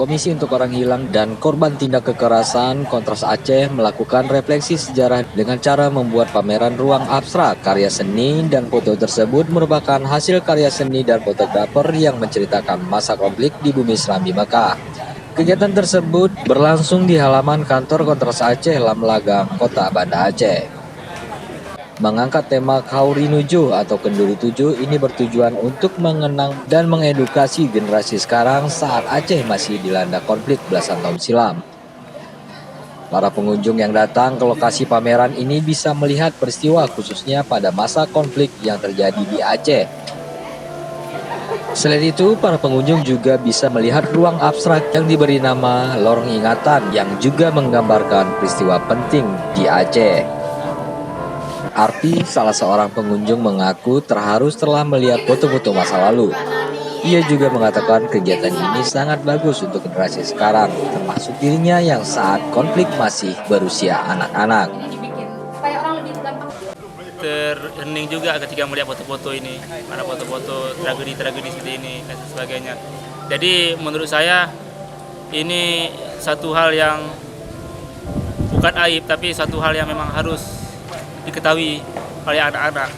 Komisi untuk Orang Hilang dan Korban Tindak Kekerasan Kontras Aceh melakukan refleksi sejarah dengan cara membuat pameran ruang abstrak. Karya seni dan foto tersebut merupakan hasil karya seni dan fotografer yang menceritakan masa konflik di Bumi Serambi Mekah. Kegiatan tersebut berlangsung di halaman kantor Kontras Aceh Lamlagang, Kota Banda Aceh. Mengangkat tema Kauri Nuju atau Kenduri Tujuh ini bertujuan untuk mengenang dan mengedukasi generasi sekarang saat Aceh masih dilanda konflik belasan tahun silam. Para pengunjung yang datang ke lokasi pameran ini bisa melihat peristiwa khususnya pada masa konflik yang terjadi di Aceh. Selain itu, para pengunjung juga bisa melihat ruang abstrak yang diberi nama Lorong Ingatan yang juga menggambarkan peristiwa penting di Aceh. Arti, salah seorang pengunjung mengaku terharu setelah melihat foto-foto masa lalu. Ia juga mengatakan kegiatan ini sangat bagus untuk generasi sekarang, termasuk dirinya yang saat konflik masih berusia anak-anak. Terhening juga ketika melihat foto-foto ini, ada foto-foto tragedi-tragedi seperti ini dan sebagainya. Jadi menurut saya ini satu hal yang bukan aib, tapi satu hal yang memang harus diketahui oleh anak-anak.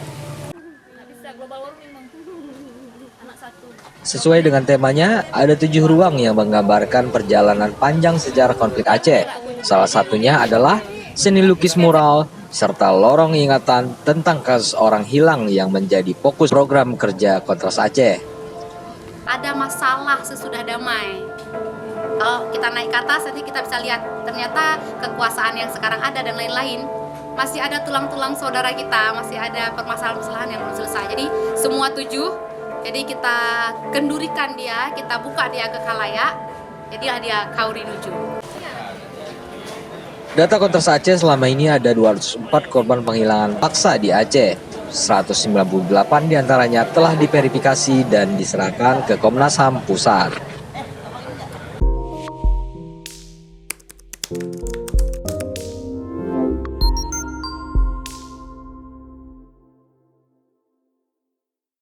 Sesuai dengan temanya, ada 7 ruang yang menggambarkan perjalanan panjang sejarah konflik Aceh. Salah satunya adalah seni lukis mural, serta lorong ingatan tentang kasus orang hilang yang menjadi fokus program kerja Kontras Aceh. Ada masalah sesudah damai. Kalau kita naik ke atas, nanti kita bisa lihat ternyata kekuasaan yang sekarang ada dan lain-lain. Masih ada tulang-tulang saudara kita, masih ada permasalahan-permasalahan yang belum selesai. Jadi semua 7, jadi kita kendurikan dia, kita buka dia ke khalayak, jadilah dia Kauri Nuju. Data Kontras Aceh selama ini ada 204 korban penghilangan paksa di Aceh. 198 diantaranya telah diverifikasi dan diserahkan ke Komnas HAM Pusat.